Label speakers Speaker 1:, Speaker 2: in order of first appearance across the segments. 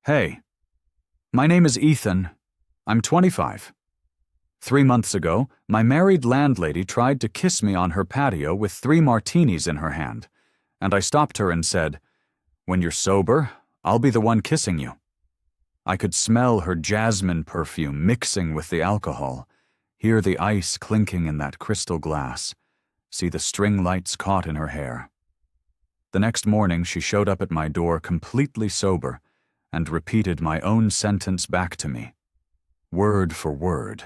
Speaker 1: Hey, my name is Ethan. I'm 25. 3 months ago, my married landlady tried to kiss me on her patio with 3 martinis in her hand, and I stopped her and said, "When you're sober, I'll be the one kissing you." I could smell her jasmine perfume mixing with the alcohol, hear the ice clinking in that crystal glass, see the string lights caught in her hair. The next morning, she showed up at my door completely sober and repeated my own sentence back to me, word for word.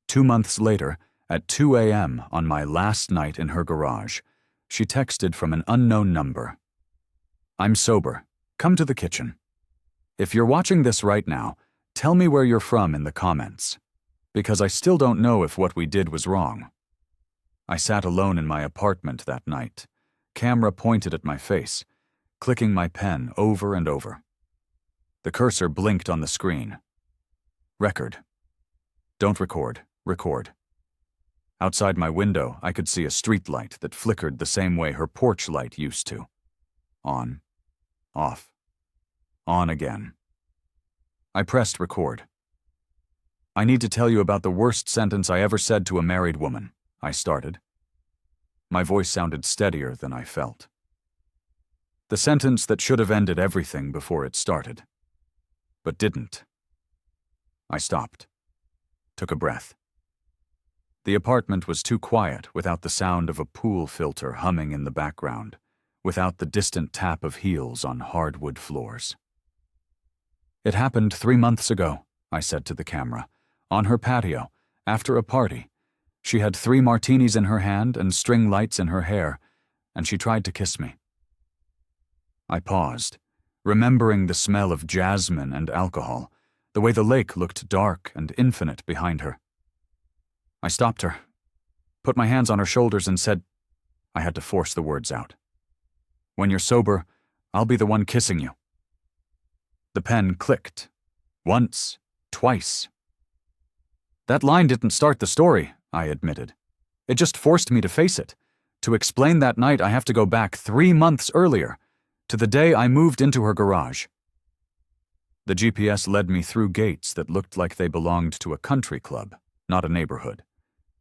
Speaker 1: 2 months later, at 2 a.m. on my last night in her garage, she texted from an unknown number. "I'm sober. Come to the kitchen. If you're watching this right now, tell me where you're from in the comments, because I still don't know if what we did was wrong." I sat alone in my apartment that night, camera pointed at my face, clicking my pen over and over. The cursor blinked on the screen. Record. Don't record. Record. Outside my window, I could see a street light that flickered the same way her porch light used to. On. Off. On again. I pressed record. "I need to tell you about the worst sentence I ever said to a married woman," I started. My voice sounded steadier than I felt. The sentence that should have ended everything before it started, but didn't. I stopped. Took a breath. The apartment was too quiet without the sound of a pool filter humming in the background, without the distant tap of heels on hardwood floors. "It happened 3 months ago," I said to the camera, "on her patio, after a party. She had 3 martinis in her hand and string lights in her hair, and she tried to kiss me." I paused, remembering the smell of jasmine and alcohol, the way the lake looked dark and infinite behind her. I stopped her, put my hands on her shoulders and said, I had to force the words out, "When you're sober, I'll be the one kissing you." The pen clicked. Once, twice. That line didn't start the story, I admitted. It just forced me to face it. To explain that night, I have to go back 3 months earlier, to the day I moved into her garage. The GPS led me through gates that looked like they belonged to a country club, not a neighborhood.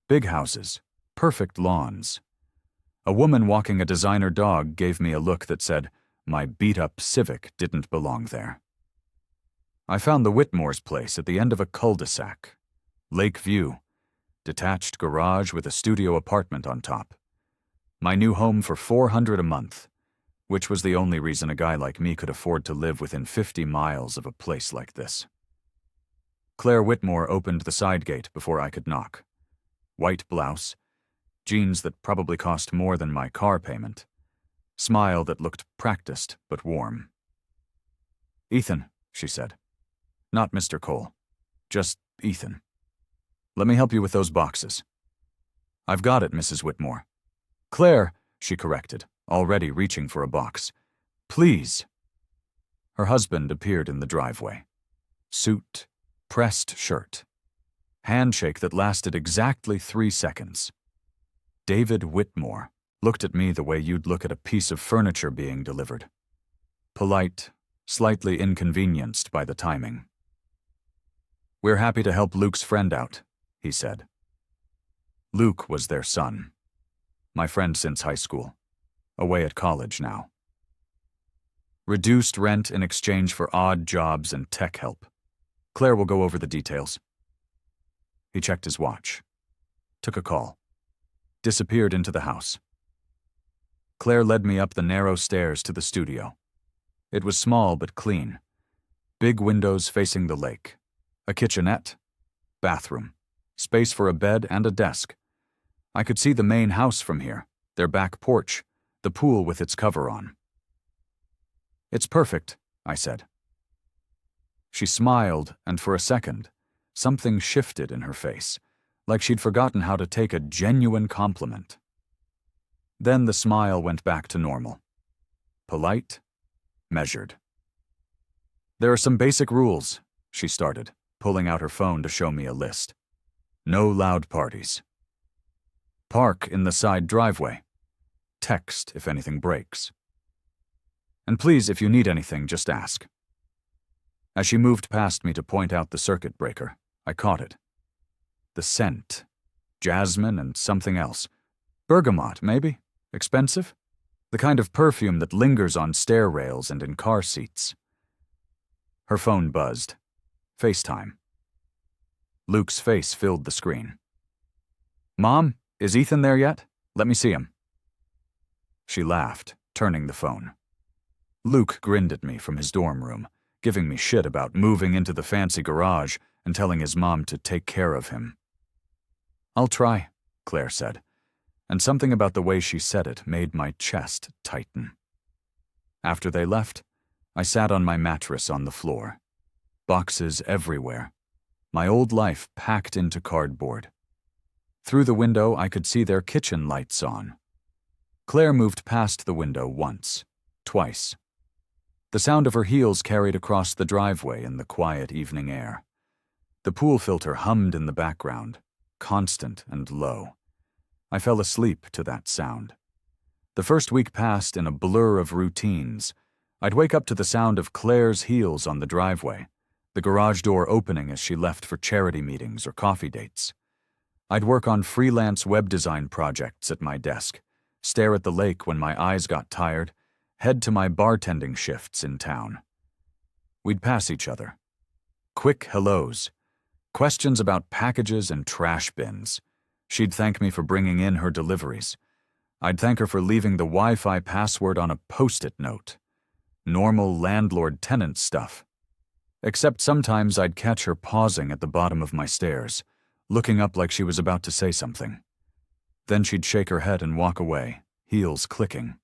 Speaker 1: Big houses, perfect lawns. A woman walking a designer dog gave me a look that said my beat-up Civic didn't belong there. I found the Whitmore's place at the end of a cul-de-sac. Lake view, detached garage with a studio apartment on top. My new home for $400 a month, which was the only reason a guy like me could afford to live within 50 miles of a place like this. Claire Whitmore opened the side gate before I could knock. White blouse, jeans that probably cost more than my car payment, smile that looked practiced but warm. "Ethan," she said. "Not Mr. Cole. Just Ethan. Let me help you with those boxes." "I've got it, Mrs. Whitmore." "Claire," she corrected, already reaching for a box. "Please." Her husband appeared in the driveway. Suit, pressed shirt. Handshake that lasted exactly 3 seconds. David Whitmore looked at me the way you'd look at a piece of furniture being delivered. Polite, slightly inconvenienced by the timing. "We're happy to help Luke's friend out," he said. Luke was their son. My friend since high school. Away at college now. Reduced rent in exchange for odd jobs and tech help. Claire will go over the details. He checked his watch. Took a call. Disappeared into the house. Claire led me up the narrow stairs to the studio. It was small but clean. Big windows facing the lake. A kitchenette. Bathroom. Space for a bed and a desk. I could see the main house from here, their back porch, the pool with its cover on. "It's perfect," I said. She smiled, and for a second, something shifted in her face, like she'd forgotten how to take a genuine compliment. Then the smile went back to normal. Polite, measured. "There are some basic rules," she started, pulling out her phone to show me a list. "No loud parties. Park in the side driveway. Text if anything breaks. And please, if you need anything, just ask." As she moved past me to point out the circuit breaker, I caught it. The scent. Jasmine and something else. Bergamot, maybe? Expensive? The kind of perfume that lingers on stair rails and in car seats. Her phone buzzed. FaceTime. Luke's face filled the screen. "Mom, is Ethan there yet? Let me see him." She laughed, turning the phone. Luke grinned at me from his dorm room, giving me shit about moving into the fancy garage and telling his mom to take care of him. "I'll try," Claire said, and something about the way she said it made my chest tighten. After they left, I sat on my mattress on the floor. Boxes everywhere. My old life packed into cardboard. Through the window, I could see their kitchen lights on. Claire moved past the window once, twice. The sound of her heels carried across the driveway in the quiet evening air. The pool filter hummed in the background, constant and low. I fell asleep to that sound. The first week passed in a blur of routines. I'd wake up to the sound of Claire's heels on the driveway, the garage door opening as she left for charity meetings or coffee dates. I'd work on freelance web design projects at my desk, stare at the lake when my eyes got tired, head to my bartending shifts in town. We'd pass each other. Quick hellos. Questions about packages and trash bins. She'd thank me for bringing in her deliveries. I'd thank her for leaving the Wi-Fi password on a Post-it note. Normal landlord-tenant stuff. Except sometimes I'd catch her pausing at the bottom of my stairs, looking up like she was about to say something. Then she'd shake her head and walk away, heels clicking.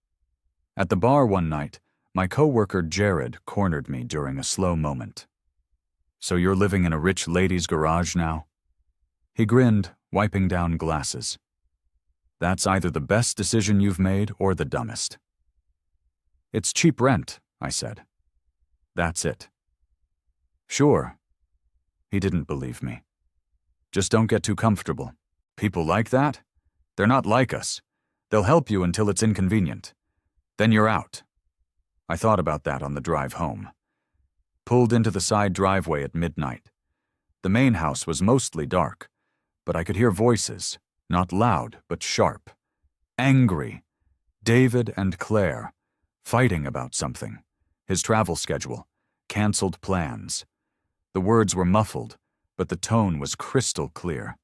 Speaker 1: At the bar one night, my coworker Jared cornered me during a slow moment. "So you're living in a rich lady's garage now?" He grinned, wiping down glasses. "That's either the best decision you've made or the dumbest." "It's cheap rent," I said. "That's it." "Sure." He didn't believe me. "Just don't get too comfortable. People like that? They're not like us. They'll help you until it's inconvenient. Then you're out." I thought about that on the drive home. Pulled into the side driveway at midnight. The main house was mostly dark, but I could hear voices, not loud but sharp. Angry. David and Claire, fighting about something. His travel schedule. Canceled plans. The words were muffled, but the tone was crystal clear.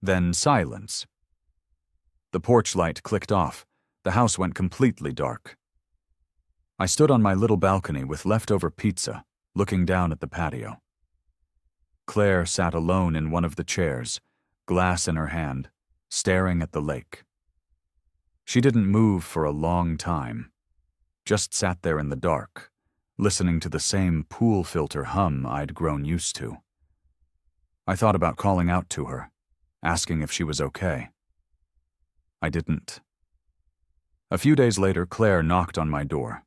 Speaker 1: Then silence. The porch light clicked off. The house went completely dark. I stood on my little balcony with leftover pizza, looking down at the patio. Claire sat alone in one of the chairs, glass in her hand, staring at the lake. She didn't move for a long time, just sat there in the dark, listening to the same pool filter hum I'd grown used to. I thought about calling out to her, asking if she was okay. I didn't. A few days later, Claire knocked on my door.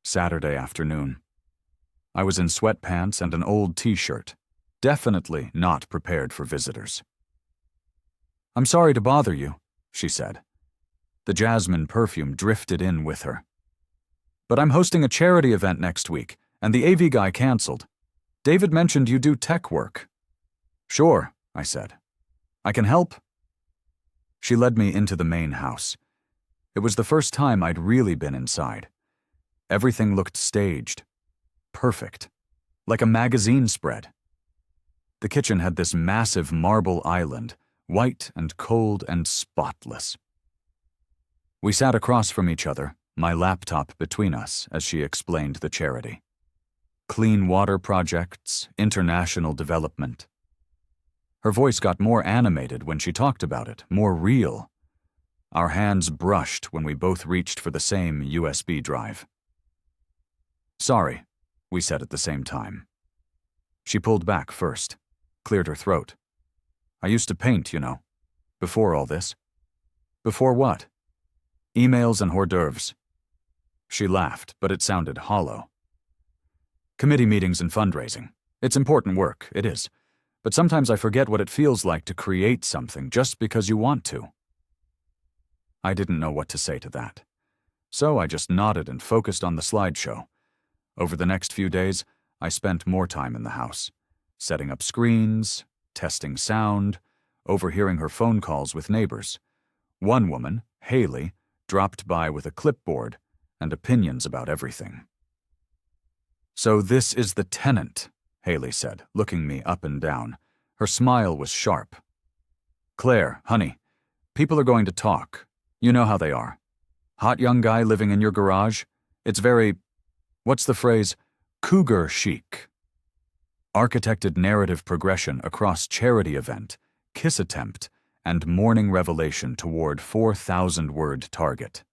Speaker 1: Saturday afternoon. I was in sweatpants and an old t-shirt, definitely not prepared for visitors. "I'm sorry to bother you," she said. The jasmine perfume drifted in with her. "But I'm hosting a charity event next week, and the AV guy canceled. David mentioned you do tech work." "Sure," I said. "I can help." She led me into the main house. It was the first time I'd really been inside. Everything looked staged. Perfect. Like a magazine spread. The kitchen had this massive marble island, white and cold and spotless. We sat across from each other, my laptop between us, as she explained the charity. Clean water projects, international development. Her voice got more animated when she talked about it, more real. Our hands brushed when we both reached for the same USB drive. "Sorry," we said at the same time. She pulled back first, cleared her throat. "I used to paint, you know, before all this." "Before what?" "Emails and hors d'oeuvres." She laughed, but it sounded hollow. "Committee meetings and fundraising. It's important work, it is. But sometimes I forget what it feels like to create something just because you want to." I didn't know what to say to that. So I just nodded and focused on the slideshow. Over the next few days, I spent more time in the house, setting up screens, testing sound, overhearing her phone calls with neighbors. One woman, Haley, dropped by with a clipboard and opinions about everything. "So this is the tenant," Haley said, looking me up and down. Her smile was sharp. "Claire, honey, people are going to talk. You know how they are. Hot young guy living in your garage. It's very, what's the phrase, cougar chic. Architected narrative progression across charity event, kiss attempt, and morning revelation toward 4,000-word target.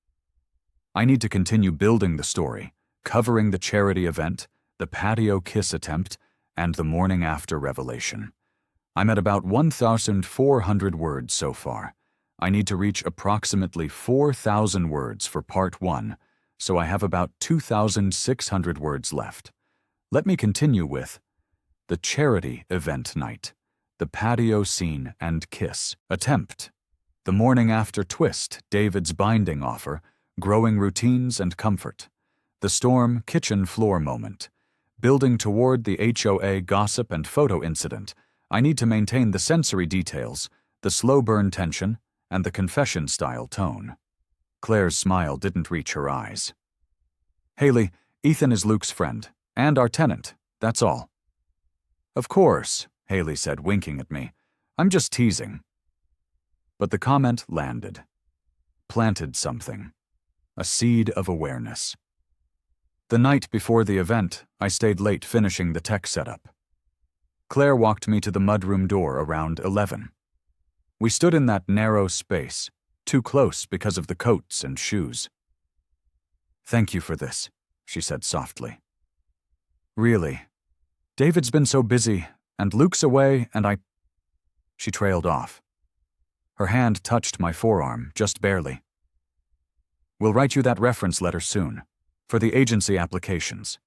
Speaker 1: I need to continue building the story, covering the charity event, the patio kiss attempt, and the morning after revelation. I'm at about 1,400 words so far. I need to reach approximately 4,000 words for part 1, so I have about 2,600 words left. Let me continue with the charity event night, the patio scene and kiss attempt, the morning after twist, David's binding offer, growing routines and comfort, the storm kitchen floor moment, building toward the HOA gossip and photo incident. I need to maintain the sensory details, the slow burn tension, and the confession-style tone. Claire's smile didn't reach her eyes. "Haley, Ethan is Luke's friend, and our tenant, that's all." "Of course," Haley said, winking at me. "I'm just teasing." But the comment landed. Planted something. A seed of awareness. The night before the event, I stayed late finishing the tech setup. Claire walked me to the mudroom door around 11. We stood in that narrow space, too close because of the coats and shoes. "Thank you for this," she said softly. "Really. David's been so busy, and Luke's away, and I—" She trailed off. Her hand touched my forearm, just barely. "We'll write you that reference letter soon, for the agency applications.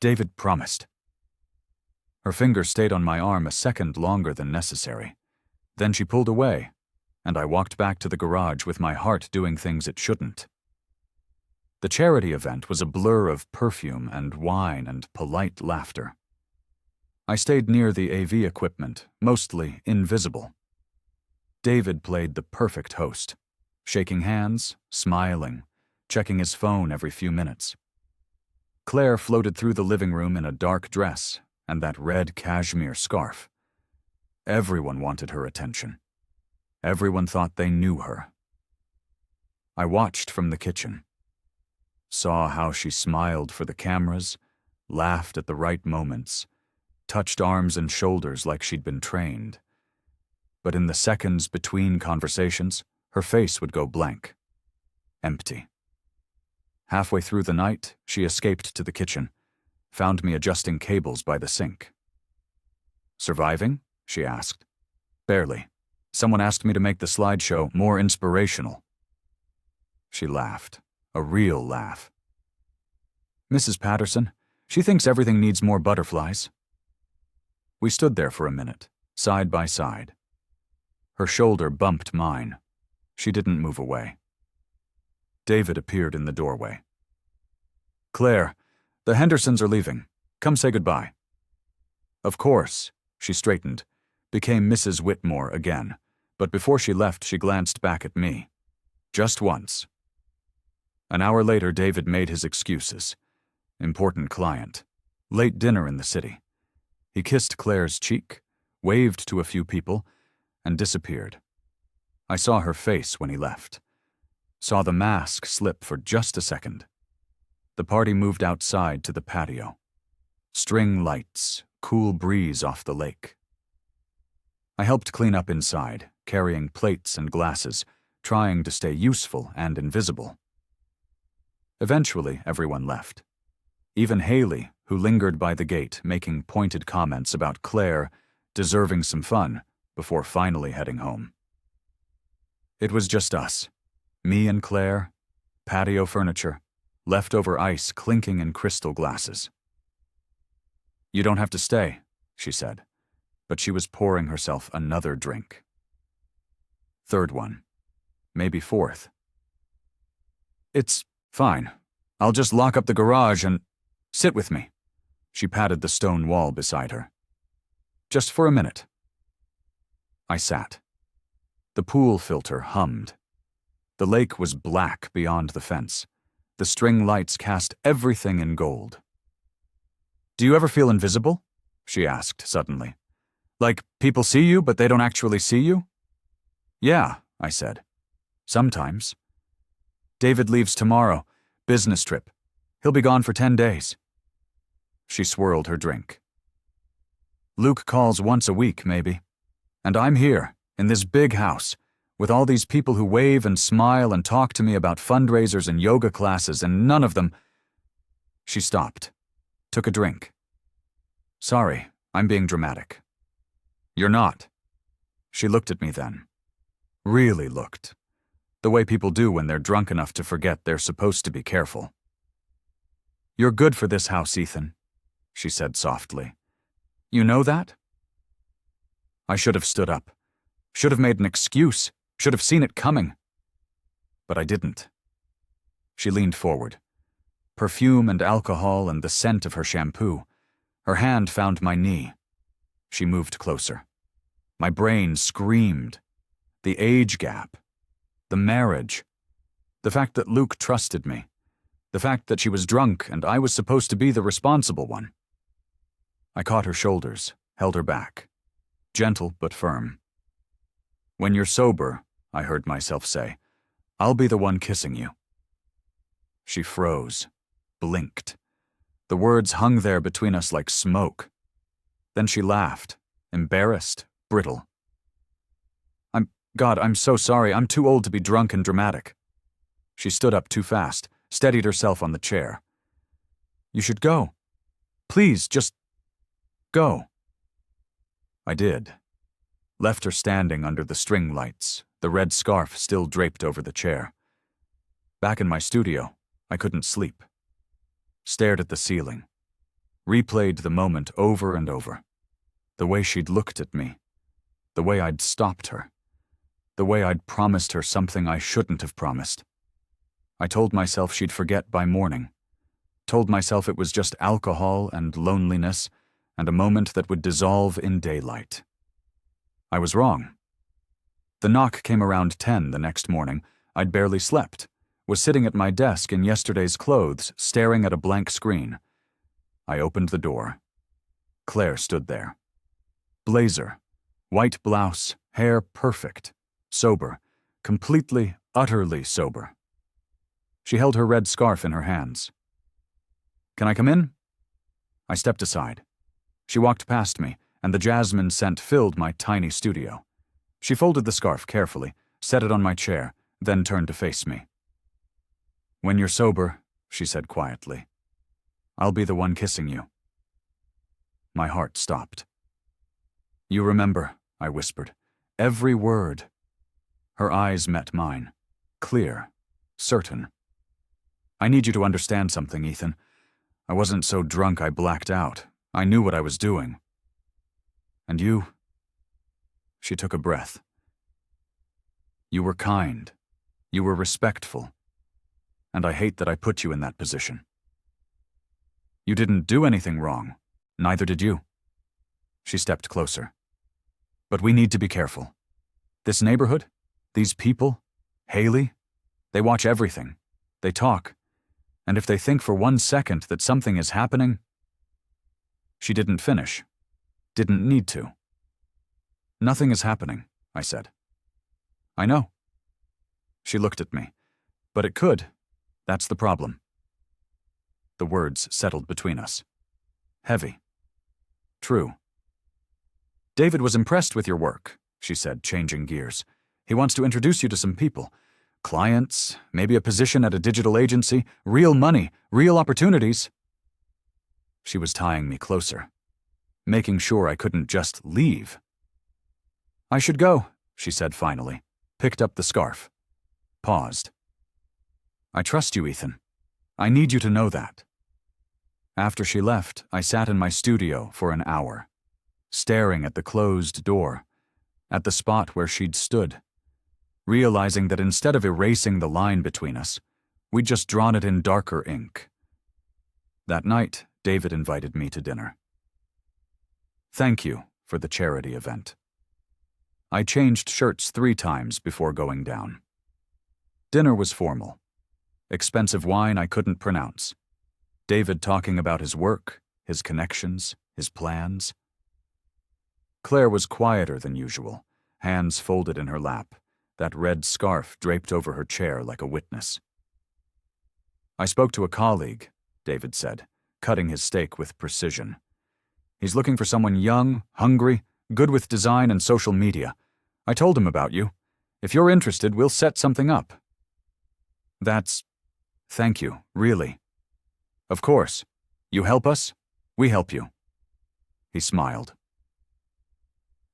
Speaker 1: David promised." Her finger stayed on my arm a second longer than necessary. Then she pulled away, and I walked back to the garage with my heart doing things it shouldn't. The charity event was a blur of perfume and wine and polite laughter. I stayed near the AV equipment, mostly invisible. David played the perfect host, shaking hands, smiling, checking his phone every few minutes. Claire floated through the living room in a dark dress and that red cashmere scarf. Everyone wanted her attention. Everyone thought they knew her. I watched from the kitchen. Saw how she smiled for the cameras, laughed at the right moments, touched arms and shoulders like she'd been trained. But in the seconds between conversations, her face would go blank. Empty. Halfway through the night, she escaped to the kitchen, found me adjusting cables by the sink. "Surviving?" she asked. "Barely. Someone asked me to make the slideshow more inspirational." She laughed, a real laugh. "Mrs. Patterson, she thinks everything needs more butterflies." We stood there for a minute, side by side. Her shoulder bumped mine. She didn't move away. David appeared in the doorway. "Claire, the Hendersons are leaving. Come say goodbye." "Of course." She straightened, became Mrs. Whitmore again, but before she left she glanced back at me. Just once. An hour later David made his excuses. Important client. Late dinner in the city. He kissed Claire's cheek, waved to a few people, and disappeared. I saw her face when he left. Saw the mask slip for just a second. The party moved outside to the patio. String lights, cool breeze off the lake. I helped clean up inside, carrying plates and glasses, trying to stay useful and invisible. Eventually, everyone left. Even Haley, who lingered by the gate, making pointed comments about Claire deserving some fun before finally heading home. It was just us, me and Claire, patio furniture, leftover ice clinking in crystal glasses. "You don't have to stay," she said, but she was pouring herself another drink. Third one, maybe fourth. "It's fine. I'll just lock up the garage and sit with me," She patted the stone wall beside her. Just for a minute. I sat. The pool filter hummed. The lake was black beyond the fence. The string lights cast everything in gold. Do you ever feel invisible? She asked suddenly. Like people see you, but they don't actually see you? Yeah, I said. Sometimes. David leaves tomorrow. Business trip. He'll be gone for 10 days. She swirled her drink. Luke calls once a week, maybe. And I'm here, in this big house, with all these people who wave and smile and talk to me about fundraisers and yoga classes, and none of them. She stopped, took a drink. Sorry, I'm being dramatic. You're not. She looked at me then. Really looked. The way people do when they're drunk enough to forget they're supposed to be careful. You're good for this house, Ethan, she said softly. You know that? I should have stood up. Should have made an excuse. Should have seen it coming. But I didn't. She leaned forward. Perfume and alcohol and the scent of her shampoo. Her hand found my knee. She moved closer. My brain screamed. The age gap. The marriage. The fact that Luke trusted me. The fact that she was drunk and I was supposed to be the responsible one. I caught her shoulders, held her back. Gentle but firm. When you're sober, I heard myself say, I'll be the one kissing you. She froze, blinked. The words hung there between us like smoke. Then she laughed, embarrassed, brittle. God, I'm so sorry. I'm too old to be drunk and dramatic. She stood up too fast, steadied herself on the chair. You should go. Please, just go. I did. Left her standing under the string lights, the red scarf still draped over the chair. Back in my studio, I couldn't sleep. Stared at the ceiling. Replayed the moment over and over. The way she'd looked at me. The way I'd stopped her. The way I'd promised her something I shouldn't have promised. I told myself she'd forget by morning. Told myself it was just alcohol and loneliness and a moment that would dissolve in daylight. I was wrong. The knock came around 10 the next morning. I'd barely slept, was sitting at my desk in yesterday's clothes, staring at a blank screen. I opened the door. Claire stood there. Blazer, white blouse, hair perfect. Sober, completely, utterly sober. She held her red scarf in her hands. Can I come in? I stepped aside. She walked past me, and the jasmine scent filled my tiny studio. She folded the scarf carefully, set it on my chair, then turned to face me. When you're sober, she said quietly, I'll be the one kissing you. My heart stopped. You remember, I whispered, every word. Her eyes met mine, clear, certain. I need you to understand something, Ethan. I wasn't so drunk I blacked out. I knew what I was doing. And you? She took a breath. You were kind. You were respectful. And I hate that I put you in that position. You didn't do anything wrong. Neither did you. She stepped closer. But we need to be careful. This neighborhood? These people, Haley, they watch everything. They talk. And if they think for 1 second that something is happening... She didn't finish. Didn't need to. Nothing is happening, I said. I know. She looked at me. But it could. That's the problem. The words settled between us. Heavy. True. David was impressed with your work, she said, changing gears. He wants to introduce you to some people. Clients, maybe a position at a digital agency, real money, real opportunities. She was tying me closer, making sure I couldn't just leave. I should go, she said finally, picked up the scarf. Paused. I trust you, Ethan. I need you to know that. After she left, I sat in my studio for an hour, staring at the closed door, at the spot where she'd stood, realizing that instead of erasing the line between us, we'd just drawn it in darker ink. That night, David invited me to dinner. Thank you for the charity event. I changed shirts 3 times before going down. Dinner was formal. Expensive wine I couldn't pronounce. David talking about his work, his connections, his plans. Claire was quieter than usual, hands folded in her lap, that red scarf draped over her chair like a witness. I spoke to a colleague, David said, cutting his steak with precision. He's looking for someone young, hungry, good with design and social media. I told him about you. If you're interested, we'll set something up. Thank you, really. Of course. You help us, we help you. He smiled.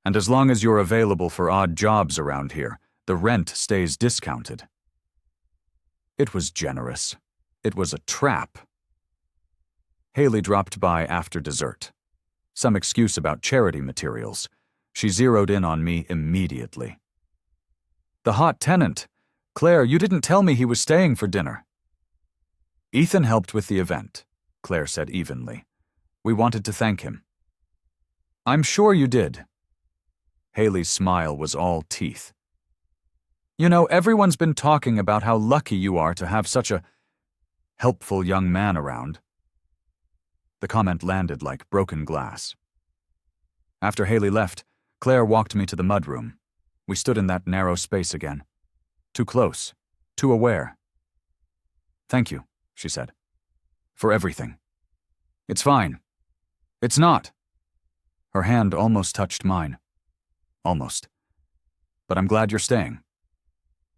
Speaker 1: And as long as you're available for odd jobs around here, the rent stays discounted. It was generous. It was a trap. Haley dropped by after dessert. Some excuse about charity materials. She zeroed in on me immediately. The hot tenant. Claire, you didn't tell me he was staying for dinner. Ethan helped with the event, Claire said evenly. We wanted to thank him. I'm sure you did. Haley's smile was all teeth. You know, everyone's been talking about how lucky you are to have such a helpful young man around. The comment landed like broken glass. After Haley left, Claire walked me to the mudroom. We stood in that narrow space again. Too close, too aware. Thank you, she said, for everything. It's fine. It's not. Her hand almost touched mine. Almost. But I'm glad you're staying.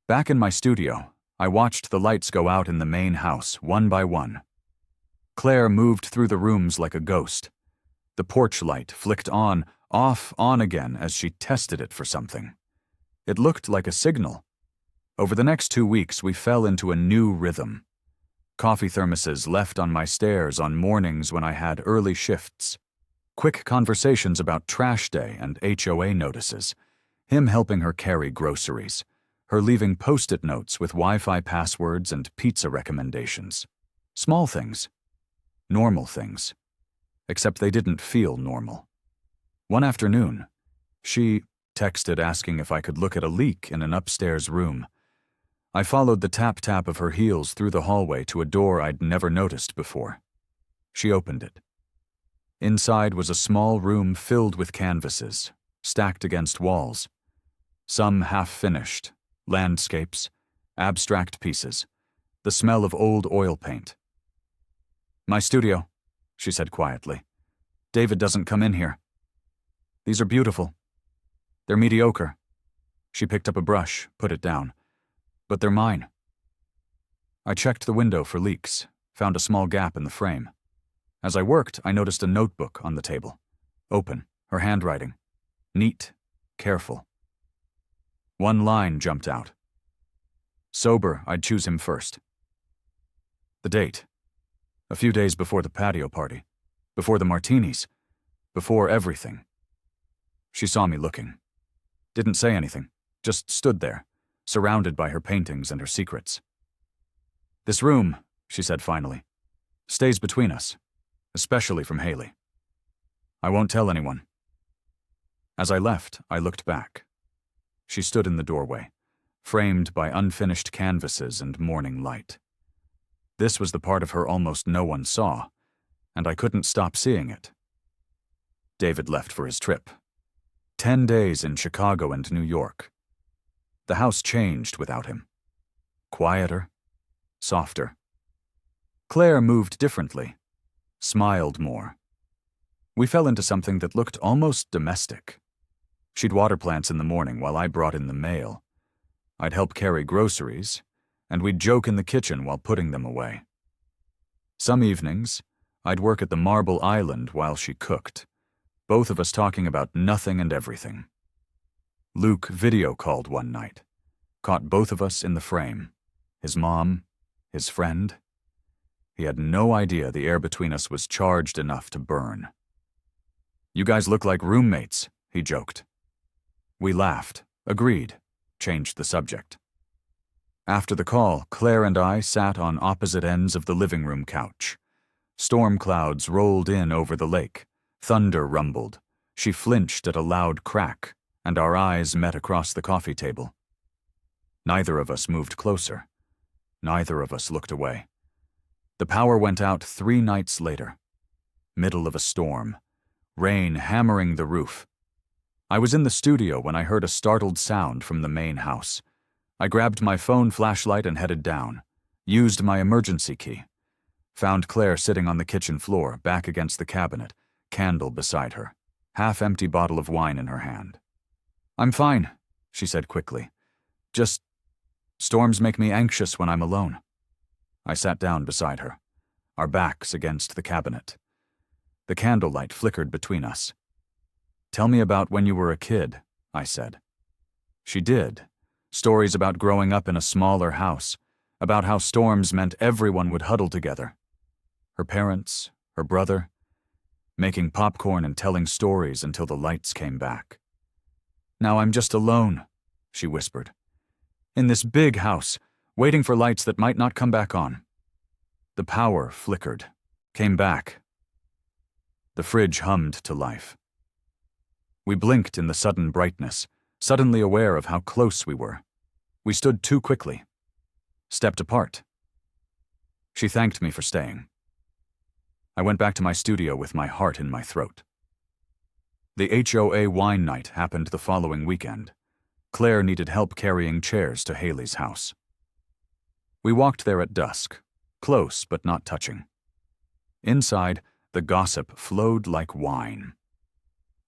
Speaker 1: Back in my studio, I watched the lights go out in the main house, one by one. Claire moved through the rooms like a ghost. The porch light flicked on, off, on again as she tested it for something. It looked like a signal. Over the next 2 weeks, we fell into a new rhythm. Coffee thermoses left on my stairs on mornings when I had early shifts. Quick conversations about trash day and HOA notices. Him helping her carry groceries. Her leaving Post-it notes with Wi-Fi passwords and pizza recommendations. Small things. Normal things. Except they didn't feel normal. One afternoon, she texted asking if I could look at a leak in an upstairs room. I followed the tap-tap of her heels through the hallway to a door I'd never noticed before. She opened it. Inside was a small room filled with canvases, stacked against walls. Some half-finished, landscapes, abstract pieces, the smell of old oil paint. My studio, she said quietly. David doesn't come in here. These are beautiful. They're mediocre. She picked up a brush, put it down. But they're mine. I checked the window for leaks, found a small gap in the frame. As I worked, I noticed a notebook on the table. Open, her handwriting. Neat, careful. One line jumped out. Sober, I'd choose him first. The date. A few days before the patio party. Before the martinis. Before everything. She saw me looking. Didn't say anything, just stood there, surrounded by her paintings and her secrets. This room, she said finally, stays between us, especially from Haley. I won't tell anyone. As I left, I looked back. She stood in the doorway, framed by unfinished canvases and morning light. This was the part of her almost no one saw, and I couldn't stop seeing it. David left for his trip. 10 days in Chicago and New York. The house changed without him. Quieter, softer. Claire moved differently, smiled more. We fell into something that looked almost domestic. She'd water plants in the morning while I brought in the mail. I'd help carry groceries, and we'd joke in the kitchen while putting them away. Some evenings, I'd work at the Marble Island while she cooked, both of us talking about nothing and everything. Luke video called one night, caught both of us in the frame, his mom, his friend. He had no idea the air between us was charged enough to burn. You guys look like roommates, he joked. We laughed, agreed, changed the subject. After the call, Claire and I sat on opposite ends of the living room couch, Storm clouds rolled in over the lake. Thunder rumbled. She flinched at a loud crack, and our eyes met across the coffee table. Neither of us moved closer. Neither of us looked away. The power went out 3 nights later. Middle of a storm. Rain hammering the roof. I was in the studio when I heard a startled sound from the main house. I grabbed my phone flashlight and headed down. Used my emergency key. Found Claire sitting on the kitchen floor, back against the cabinet, candle beside her, half-empty bottle of wine in her hand. "I'm fine," she said quickly. "Just, storms make me anxious when I'm alone." I sat down beside her, our backs against the cabinet. The candlelight flickered between us. "Tell me about when you were a kid," I said. She did. Stories about growing up in a smaller house, about how storms meant everyone would huddle together. Her parents, her brother, making popcorn and telling stories until the lights came back. "Now I'm just alone," she whispered. "In this big house, waiting for lights that might not come back on." The power flickered, came back. The fridge hummed to life. We blinked in the sudden brightness, suddenly aware of how close we were. We stood too quickly. Stepped apart. She thanked me for staying. I went back to my studio with my heart in my throat. The HOA wine night happened the following weekend. Claire needed help carrying chairs to Haley's house. We walked there at dusk, close but not touching. Inside, the gossip flowed like wine.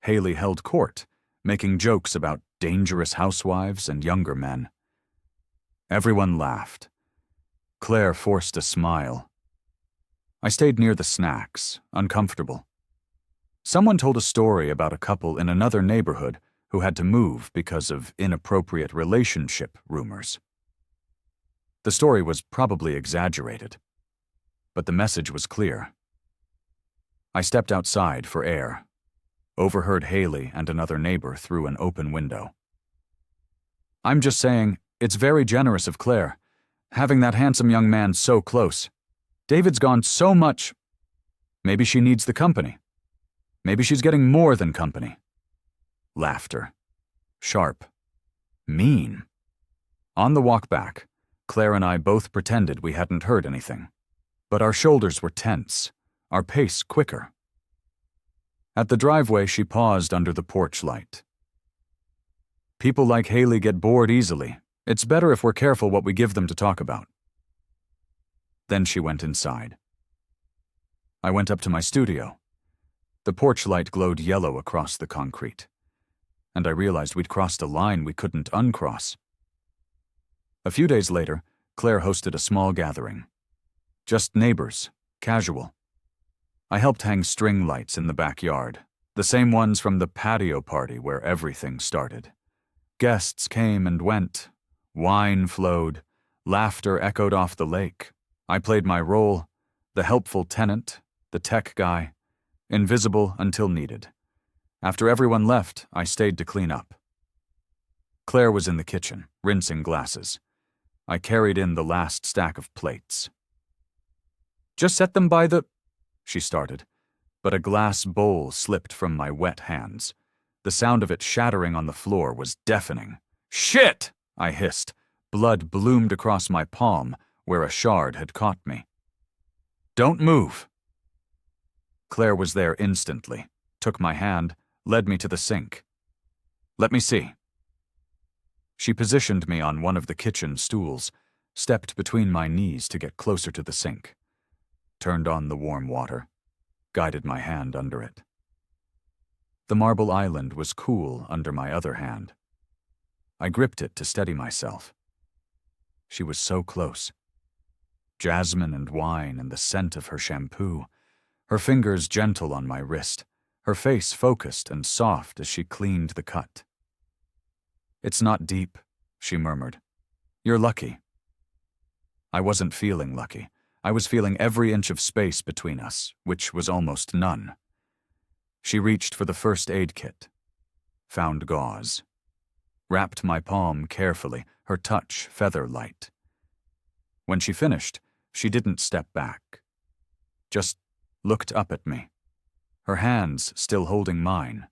Speaker 1: Haley held court, making jokes about dangerous housewives and younger men. Everyone laughed. Claire forced a smile. I stayed near the snacks, uncomfortable. Someone told a story about a couple in another neighborhood who had to move because of inappropriate relationship rumors. The story was probably exaggerated, but the message was clear. I stepped outside for air, overheard Haley and another neighbor through an open window. "I'm just saying, it's very generous of Claire, having that handsome young man so close. David's gone so much. Maybe she needs the company. Maybe she's getting more than company." Laughter. Sharp. Mean. On the walk back, Claire and I both pretended we hadn't heard anything. But our shoulders were tense, our pace quicker. At the driveway, she paused under the porch light. "People like Haley get bored easily. It's better if we're careful what we give them to talk about." Then she went inside. I went up to my studio. The porch light glowed yellow across the concrete, and I realized we'd crossed a line we couldn't uncross. A few days later, Claire hosted a small gathering. Just neighbors, casual. I helped hang string lights in the backyard, the same ones from the patio party where everything started. Guests came and went. Wine flowed. Laughter echoed off the lake. I played my role, the helpful tenant, the tech guy, invisible until needed. After everyone left, I stayed to clean up. Claire was in the kitchen, rinsing glasses. I carried in the last stack of plates. "Just set them by the—" she started, but a glass bowl slipped from my wet hands. The sound of it shattering on the floor was deafening. "Shit!" I hissed. Blood bloomed across my palm where a shard had caught me. "Don't move." Claire was there instantly, took my hand, led me to the sink. "Let me see." She positioned me on one of the kitchen stools, stepped between my knees to get closer to the sink, turned on the warm water, guided my hand under it. The marble island was cool under my other hand. I gripped it to steady myself. She was so close. Jasmine and wine and the scent of her shampoo, her fingers gentle on my wrist, her face focused and soft as she cleaned the cut. "It's not deep," she murmured. "You're lucky." I wasn't feeling lucky. I was feeling every inch of space between us, which was almost none. She reached for the first aid kit. Found gauze. Wrapped my palm carefully, her touch feather-light. When she finished, she didn't step back. Just looked up at me, her hands still holding mine.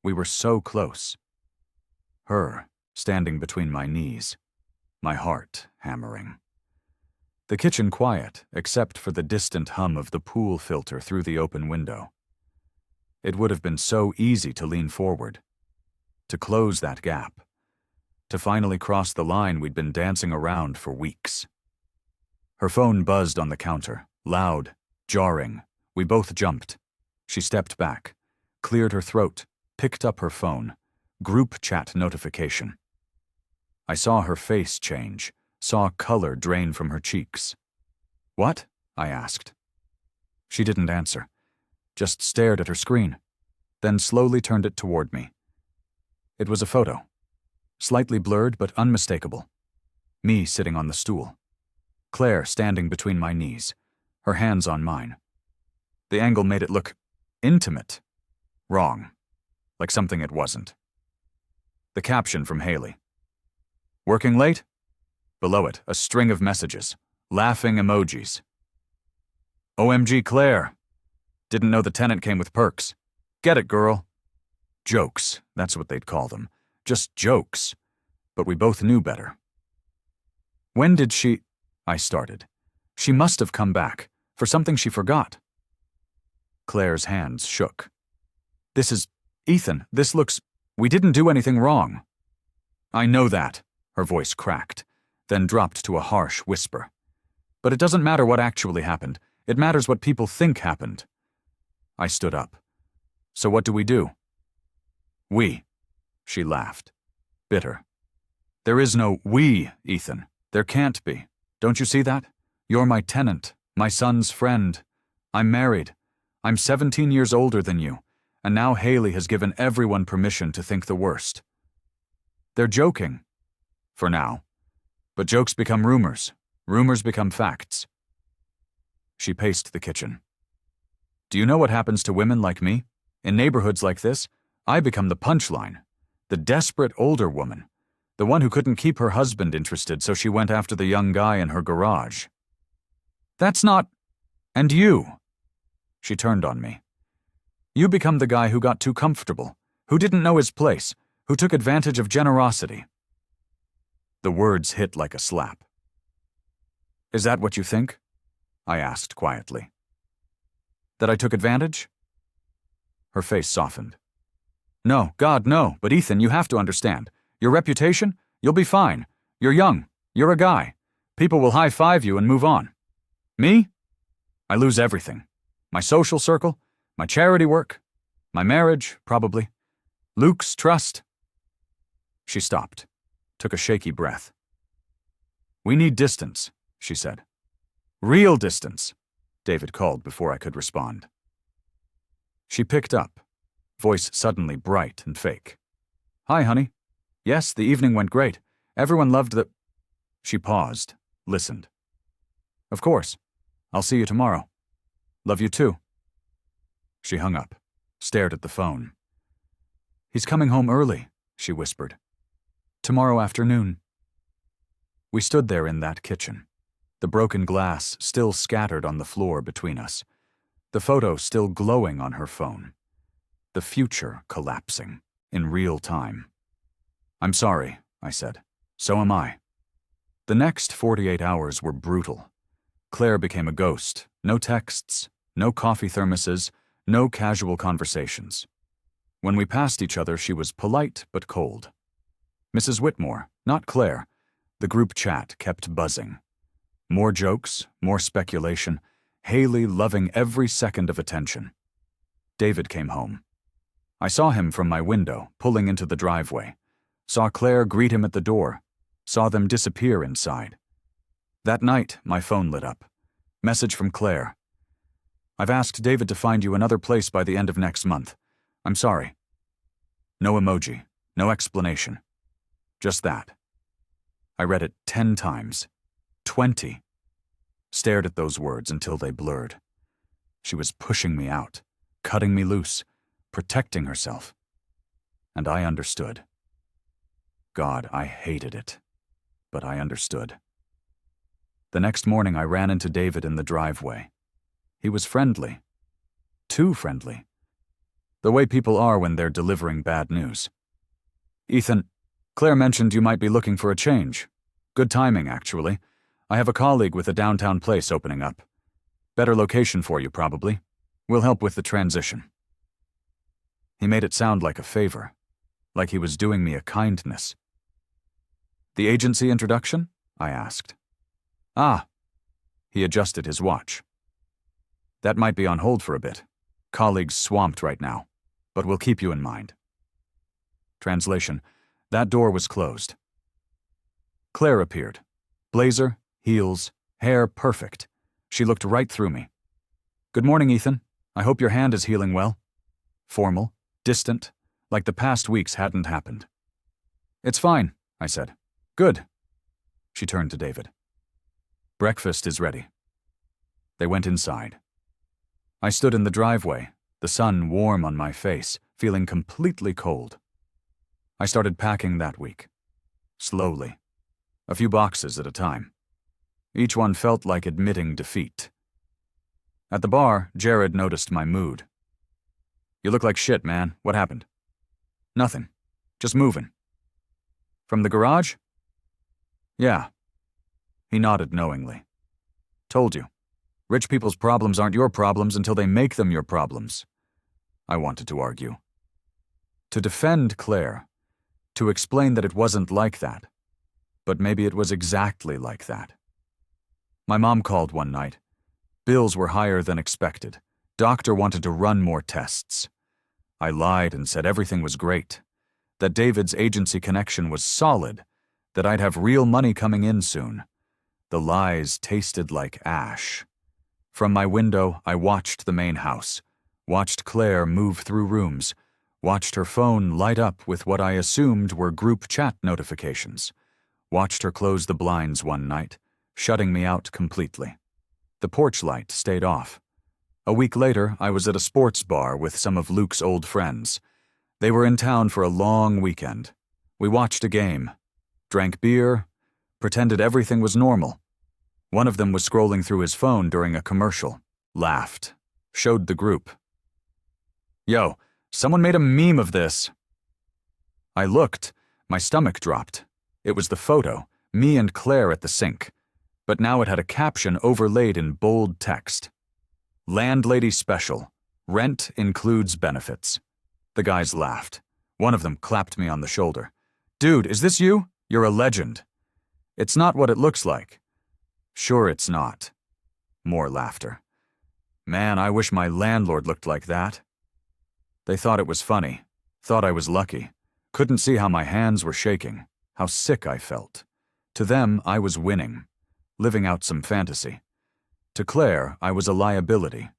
Speaker 1: We were so close. Her standing between my knees, my heart hammering. The kitchen quiet, except for the distant hum of the pool filter through the open window. It would have been so easy to lean forward, to close that gap, to finally cross the line we'd been dancing around for weeks. Her phone buzzed on the counter, loud, jarring. We both jumped. She stepped back, cleared her throat, picked up her phone. Group chat notification. I saw her face change, saw color drain from her cheeks. "What?" I asked. She didn't answer, just stared at her screen, then slowly turned it toward me. It was a photo, slightly blurred but unmistakable. Me sitting on the stool. Claire standing between my knees, her hands on mine. The angle made it look intimate. Wrong. Like something it wasn't. The caption from Haley. "Working late?" Below it, a string of messages. Laughing emojis. "OMG Claire. Didn't know the tenant came with perks. Get it, girl." Jokes, that's what they'd call them. Just jokes. But we both knew better. "When did she—" I started. "She must have come back. For something she forgot." Claire's hands shook. "This is... Ethan, this looks... We didn't do anything wrong." "I know that," her voice cracked, then dropped to a harsh whisper. "But it doesn't matter what actually happened. It matters what people think happened." I stood up. "So what do we do?" "We." She laughed. Bitter. "There is no we, Ethan. There can't be. Don't you see that? You're my tenant, my son's friend. I'm married. I'm 17 years older than you, and now Haley has given everyone permission to think the worst. They're joking. For now. But jokes become rumors. Rumors become facts." She paced the kitchen. "Do you know what happens to women like me? In neighborhoods like this, I become the punchline. The desperate older woman. The one who couldn't keep her husband interested, so she went after the young guy in her garage. That's not... And you." She turned on me. "You become the guy who got too comfortable, who didn't know his place, who took advantage of generosity." The words hit like a slap. "Is that what you think?" I asked quietly. "That I took advantage?" Her face softened. "No, God, no, but Ethan, you have to understand. Your reputation? You'll be fine. You're young. You're a guy. People will high-five you and move on. Me? I lose everything. My social circle, my charity work, my marriage, probably. Luke's trust." She stopped, took a shaky breath. "We need distance," she said. "Real distance," David called before I could respond. She picked up, voice suddenly bright and fake. "Hi, honey. Yes, the evening went great. Everyone loved the..." She paused, listened. "Of course. I'll see you tomorrow. Love you too." She hung up, stared at the phone. "He's coming home early," she whispered. "Tomorrow afternoon." We stood there in that kitchen, the broken glass still scattered on the floor between us, the photo still glowing on her phone, the future collapsing in real time. "I'm sorry," I said. "So am I." The next 48 hours were brutal. Claire became a ghost. No texts, no coffee thermoses, no casual conversations. When we passed each other, she was polite but cold. Mrs. Whitmore, not Claire. The group chat kept buzzing. More jokes, more speculation, Haley loving every second of attention. David came home. I saw him from my window, pulling into the driveway. Saw Claire greet him at the door. Saw them disappear inside. That night, my phone lit up. Message from Claire. "I've asked David to find you another place by the end of next month. I'm sorry." No emoji, no explanation. Just that. I read it 10 times. 20. Stared at those words until they blurred. She was pushing me out, cutting me loose, protecting herself. And I understood. God, I hated it. But I understood. The next morning I ran into David in the driveway. He was friendly. Too friendly. The way people are when they're delivering bad news. Ethan, Claire mentioned you might be looking for a change. Good timing, actually. I have a colleague with a downtown place opening up. Better location for you, probably. We'll help with the transition. He made it sound like a favor, like he was doing me a kindness. The agency introduction? I asked. Ah. He adjusted his watch. That might be on hold for a bit. Colleagues swamped right now, but we'll keep you in mind. Translation: that door was closed. Claire appeared. Blazer, heels, hair perfect. She looked right through me. Good morning, Ethan. I hope your hand is healing well. Formal, distant, like the past weeks hadn't happened. It's fine, I said. Good. She turned to David. Breakfast is ready. They went inside. I stood in the driveway, the sun warm on my face, feeling completely cold. I started packing that week. Slowly. A few boxes at a time. Each one felt like admitting defeat. At the bar, Jared noticed my mood. You look like shit, man. What happened? Nothing. Just moving. From the garage? Yeah. He nodded knowingly. Told you. Rich people's problems aren't your problems until they make them your problems. I wanted to argue. To defend Claire. To explain that it wasn't like that. But maybe it was exactly like that. My mom called one night. Bills were higher than expected. Doctor wanted to run more tests. I lied and said everything was great. That David's agency connection was solid. That I'd have real money coming in soon. The lies tasted like ash. From my window, I watched the main house. Watched Claire move through rooms. Watched her phone light up with what I assumed were group chat notifications. Watched her close the blinds one night, shutting me out completely. The porch light stayed off. A week later, I was at a sports bar with some of Luke's old friends. They were in town for a long weekend. We watched a game, drank beer, pretended everything was normal. One of them was scrolling through his phone during a commercial, laughed, showed the group. Yo, someone made a meme of this. I looked, my stomach dropped. It was the photo, me and Claire at the sink. But now it had a caption overlaid in bold text. Landlady special. Rent includes benefits. The guys laughed. One of them clapped me on the shoulder. Dude, is this you? You're a legend. It's not what it looks like. Sure it's not. More laughter. Man, I wish my landlord looked like that. They thought it was funny. Thought I was lucky. Couldn't see how my hands were shaking. How sick I felt. To them, I was winning. Living out some fantasy. To Claire, I was a liability,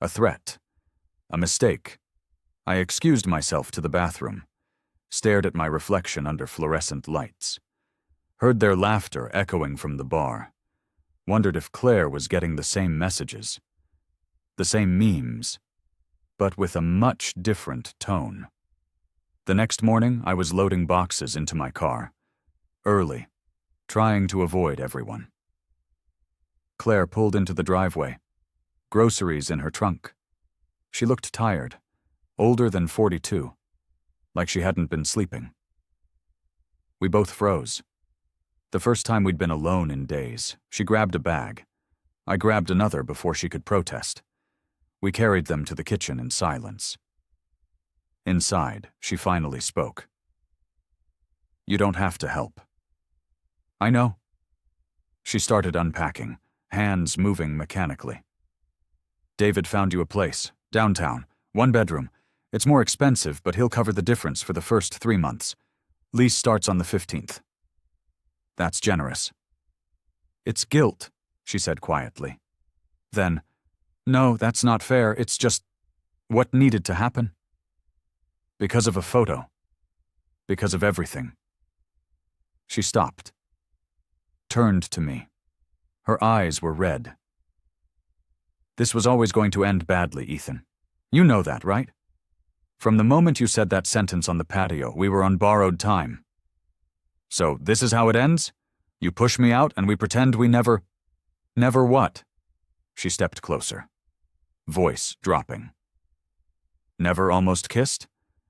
Speaker 1: a threat, a mistake. I excused myself to the bathroom, stared at my reflection under fluorescent lights, heard their laughter echoing from the bar, wondered if Claire was getting the same messages, the same memes, but with a much different tone. The next morning, I was loading boxes into my car, early, trying to avoid everyone. Claire pulled into the driveway, groceries in her trunk. She looked tired, older than 42, like she hadn't been sleeping. We both froze. The first time we'd been alone in days, she grabbed a bag. I grabbed another before she could protest. We carried them to the kitchen in silence. Inside, she finally spoke. You don't have to help. I know. She started unpacking, hands moving mechanically. David found you a place, downtown, 1 bedroom. It's more expensive, but he'll cover the difference for the first 3 months. Lease starts on the 15th. That's generous. It's guilt, she said quietly. Then, no, that's not fair, it's just what needed to happen. Because of a photo. Because of everything. She stopped. Turned to me. Her eyes were red. This was always going to end badly, Ethan. You know that, right? From the moment you said that sentence on the patio, we were on borrowed time. So this is how it ends? You push me out and we pretend we never... Never what? She stepped closer. voice dropping. Never almost kissed?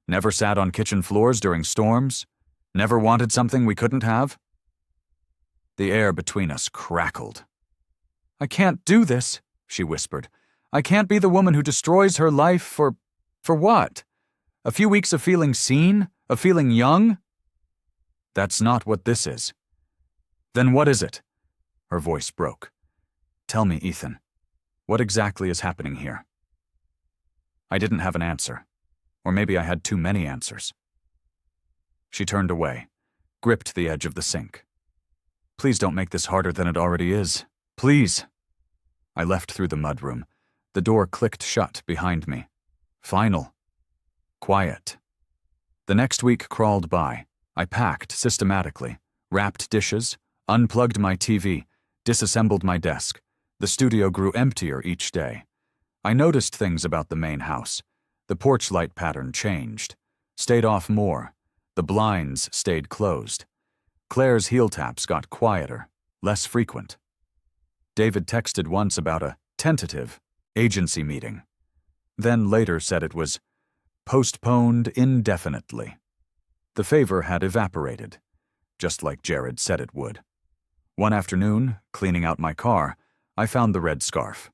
Speaker 1: Never sat on kitchen floors during storms? Never wanted something we couldn't have? The air between us crackled. "I can't do this," she whispered. "I can't be the woman who destroys her life for what? A few weeks of feeling seen? Of feeling young?" "That's not what this is." "Then what is it?" Her voice broke. "Tell me, Ethan, what exactly is happening here?" I didn't have an answer. Or maybe I had too many answers. She turned away, gripped the edge of the sink. "Please don't make this harder than it already is. Please." I left through the mudroom. The door clicked shut behind me. Final. Quiet. The next week crawled by. I packed systematically, wrapped dishes, unplugged my TV, disassembled my desk. The studio grew emptier each day. I noticed things about the main house. The porch light pattern changed, stayed off more. The blinds stayed closed. Claire's heel taps got quieter, less frequent. David texted once about a tentative agency meeting, then later said it was postponed indefinitely. The favor had evaporated, just like Jared said it would. One afternoon, cleaning out my car, I found the red scarf.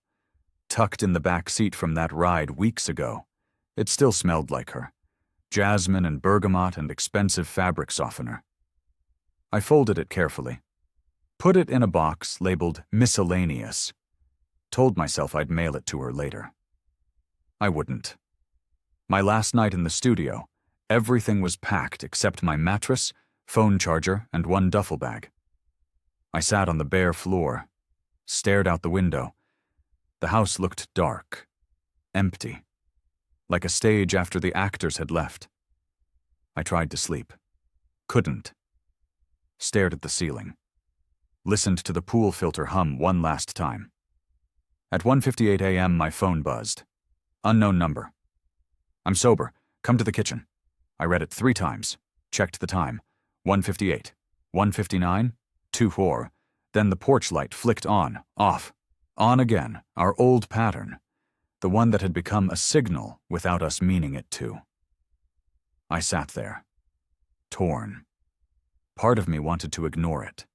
Speaker 1: Tucked in the back seat from that ride weeks ago. It still smelled like her. Jasmine and bergamot and expensive fabric softener. I folded it carefully. Put it in a box labeled miscellaneous. Told myself I'd mail it to her later. I wouldn't. My last night in the studio, everything was packed except my mattress, phone charger, and one duffel bag. I sat on the bare floor, stared out the window. The house looked dark, empty, like a stage after the actors had left. I tried to sleep. Couldn't. Stared at the ceiling. Listened to the pool filter hum one last time. At 1:58 a.m. my phone buzzed. Unknown number. "I'm sober. Come to the kitchen." I read it 3 times. Checked the time. 1:58. 1:59. 2:04. Then the porch light flicked on, off. On again, our old pattern. The one that had become a signal without us meaning it to. I sat there. Torn. Part of me wanted to ignore it.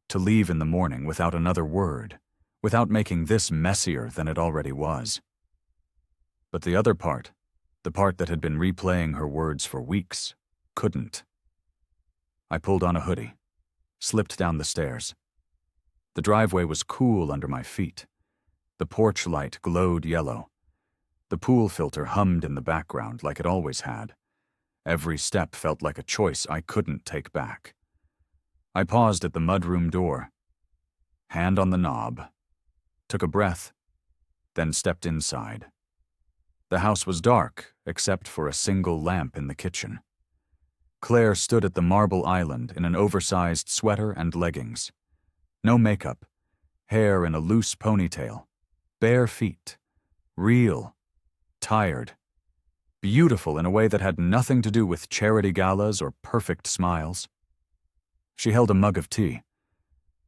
Speaker 1: To leave in the morning without another word. Without making this messier than it already was. But the other part, the part that had been replaying her words for weeks, couldn't. I pulled on a hoodie. Slipped down the stairs. The driveway was cool under my feet. The porch light glowed yellow. The pool filter hummed in the background like it always had. Every step felt like a choice I couldn't take back. I paused at the mudroom door. Hand on the knob. Took a breath, then stepped inside. The house was dark, except for a single lamp in the kitchen. Claire stood at the marble island in an oversized sweater and leggings. No makeup, hair in a loose ponytail, bare feet, real, tired, beautiful in a way that had nothing to do with charity galas or perfect smiles. She held a mug of tea.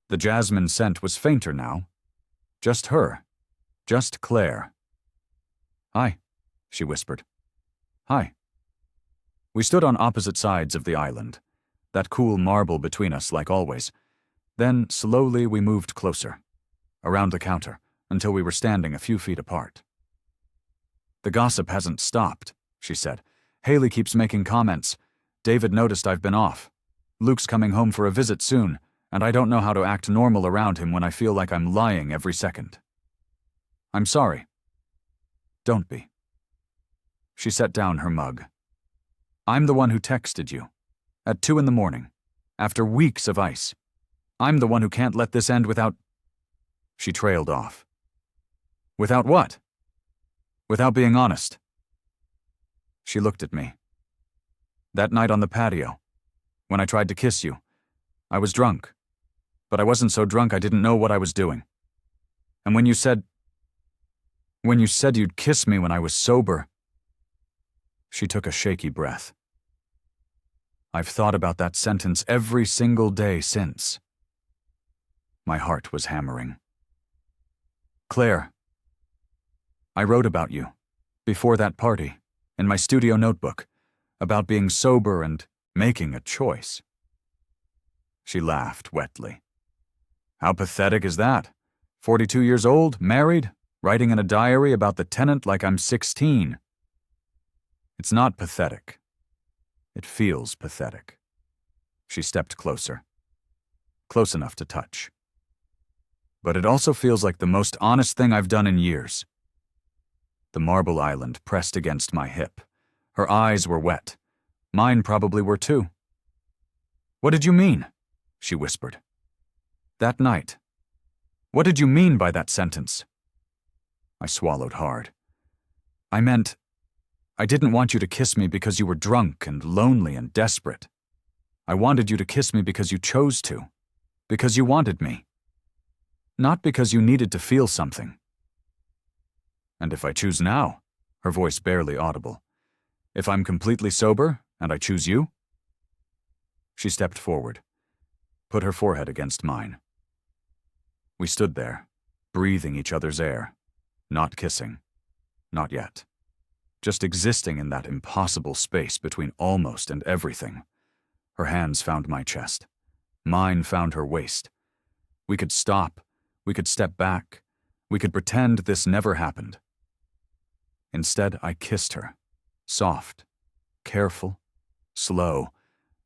Speaker 1: The jasmine scent was fainter now. Just her. Just Claire. "Hi," she whispered. "Hi." We stood on opposite sides of the island, that cool marble between us like always. Then, slowly, we moved closer, around the counter, until we were standing a few feet apart. "The gossip hasn't stopped," she said. "Haley keeps making comments. David noticed I've been off. Luke's coming home for a visit soon, and I don't know how to act normal around him when I feel like I'm lying every second. I'm sorry." "Don't be." She set down her mug. "I'm the one who texted you. At 2 a.m, after weeks of ice. I'm the one who can't let this end without—" She trailed off. "Without what?" "Without being honest." She looked at me. "That night on the patio, when I tried to kiss you, I was drunk. But I wasn't so drunk I didn't know what I was doing. And when you said you'd kiss me when I was sober—" She took a shaky breath. "I've thought about that sentence every single day since." My heart was hammering. "Claire, I wrote about you, before that party, in my studio notebook, about being sober and making a choice." She laughed wetly. "How pathetic is that? 42 years old, married, writing in a diary about the tenant like I'm 16. It's not pathetic. It feels pathetic." She stepped closer. Close enough to touch. "But it also feels like the most honest thing I've done in years." The marble island pressed against my hip. Her eyes were wet. Mine probably were too. "What did you mean?" she whispered. "That night. What did you mean by that sentence?" I swallowed hard. "I meant, I didn't want you to kiss me because you were drunk and lonely and desperate. I wanted you to kiss me because you chose to, because you wanted me. Not because you needed to feel something." "And if I choose now," her voice barely audible, "if I'm completely sober and I choose you?" She stepped forward, put her forehead against mine. We stood there, breathing each other's air, not kissing, not yet. Just existing in that impossible space between almost and everything. Her hands found my chest. Mine found her waist. We could stop. We could step back. We could pretend this never happened. Instead, I kissed her. Soft, careful, slow,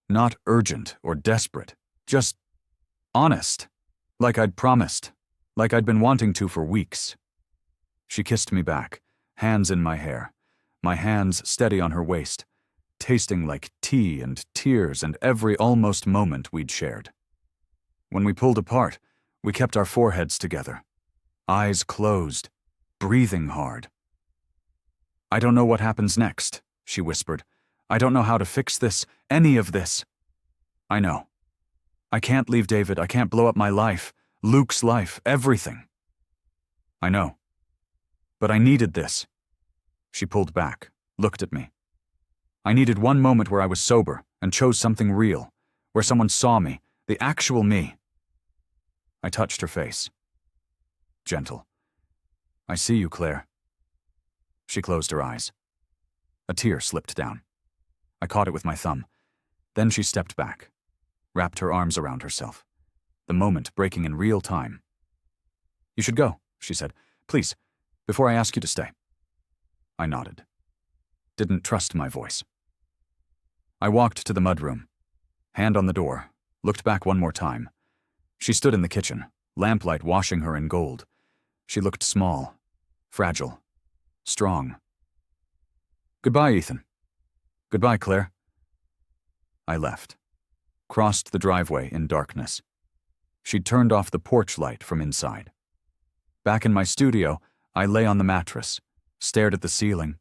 Speaker 1: not urgent or desperate, just honest, like I'd promised, like I'd been wanting to for weeks. She kissed me back, hands in my hair, my hands steady on her waist, tasting like tea and tears and every almost moment we'd shared. When we pulled apart, we kept our foreheads together, eyes closed, breathing hard. "I don't know what happens next," she whispered. "I don't know how to fix this, any of this. I know. I can't leave David, I can't blow up my life, Luke's life, everything. I know. But I needed this." She pulled back, looked at me. "I needed one moment where I was sober and chose something real, where someone saw me, the actual me." I touched her face. Gentle. "I see you, Claire." She closed her eyes. A tear slipped down. I caught it with my thumb. Then she stepped back, wrapped her arms around herself, the moment breaking in real time. "You should go," she said. "Please, before I ask you to stay." I nodded. Didn't trust my voice. I walked to the mudroom, hand on the door, looked back one more time. She stood in the kitchen, lamplight washing her in gold. She looked small, fragile, strong. "Goodbye, Ethan. Goodbye, Claire." I left, crossed the driveway in darkness. She'd turned off the porch light from inside. Back in my studio, I lay on the mattress, stared at the ceiling,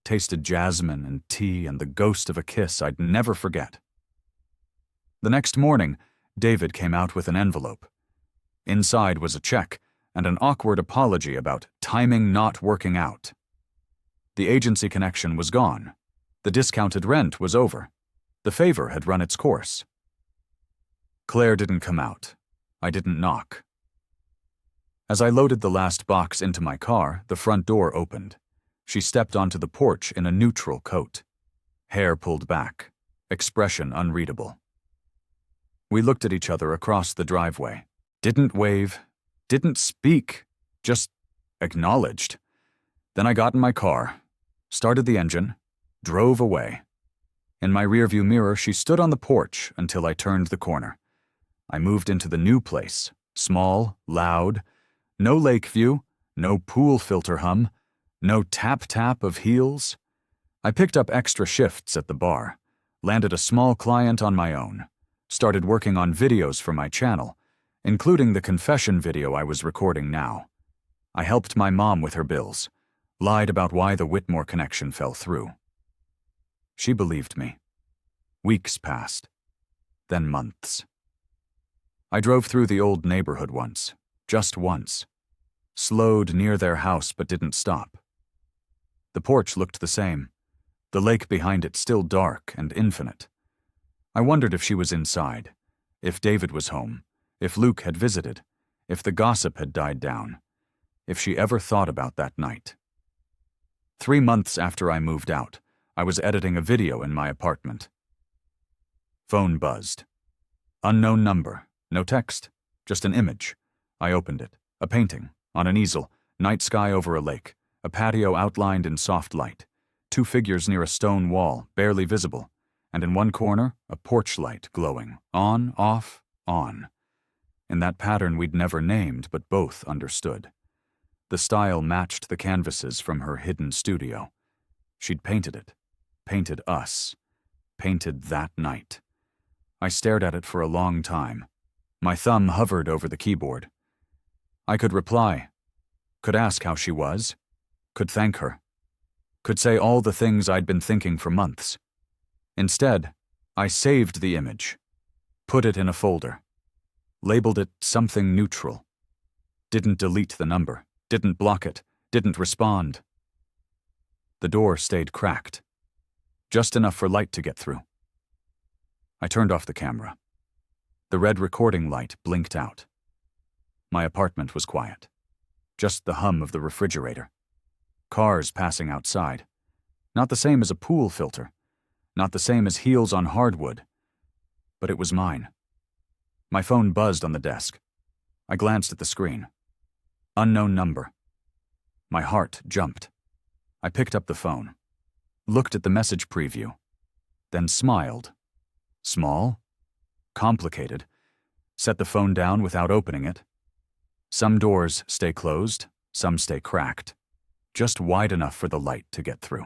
Speaker 1: tasted jasmine and tea and the ghost of a kiss I'd never forget. The next morning, David came out with an envelope. Inside was a check and an awkward apology about timing not working out. The agency connection was gone. The discounted rent was over. The favor had run its course. Claire didn't come out. I didn't knock. As I loaded the last box into my car, the front door opened. She stepped onto the porch in a neutral coat. Hair pulled back, expression unreadable. We looked at each other across the driveway. Didn't wave, didn't speak, just acknowledged. Then I got in my car, started the engine, drove away. In my rearview mirror, she stood on the porch until I turned the corner. I moved into the new place, small, loud, no lake view, no pool filter hum, no tap-tap of heels. I picked up extra shifts at the bar, landed a small client on my own, started working on videos for my channel, including the confession video I was recording now. I helped my mom with her bills, lied about why the Whitmore connection fell through. She believed me. Weeks passed, then months. I drove through the old neighborhood once, just once. Slowed near their house but didn't stop. The porch looked the same, the lake behind it still dark and infinite. I wondered if she was inside, if David was home, if Luke had visited, if the gossip had died down, if she ever thought about that night. 3 months after I moved out, I was editing a video in my apartment. Phone buzzed. Unknown number. No text. Just an image. I opened it. A painting. On an easel. Night sky over a lake. A patio outlined in soft light. 2 figures near a stone wall, barely visible. And in one corner, a porch light glowing. On, off, on. In that pattern we'd never named, but both understood. The style matched the canvases from her hidden studio. She'd painted it. Painted us. Painted that night. I stared at it for a long time. My thumb hovered over the keyboard. I could reply. Could ask how she was. Could thank her. Could say all the things I'd been thinking for months. Instead, I saved the image. Put it in a folder. Labeled it something neutral. Didn't delete the number. Didn't block it. Didn't respond. The door stayed cracked. Just enough for light to get through. I turned off the camera. The red recording light blinked out. My apartment was quiet. Just the hum of the refrigerator. Cars passing outside. Not the same as a pool filter. Not the same as heels on hardwood. But it was mine. My phone buzzed on the desk. I glanced at the screen. Unknown number. My heart jumped. I picked up the phone. Looked at the message preview. Then smiled. Small? Complicated. Set the phone down without opening it. Some doors stay closed, some stay cracked. Just wide enough for the light to get through.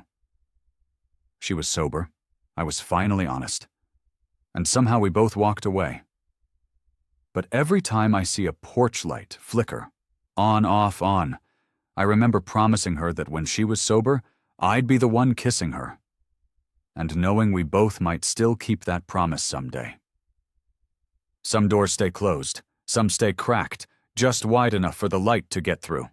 Speaker 1: She was sober. I was finally honest. And somehow we both walked away. But every time I see a porch light flicker, on, off, on, I remember promising her that when she was sober, I'd be the one kissing her. And knowing we both might still keep that promise someday. Some doors stay closed, some stay cracked, just wide enough for the light to get through.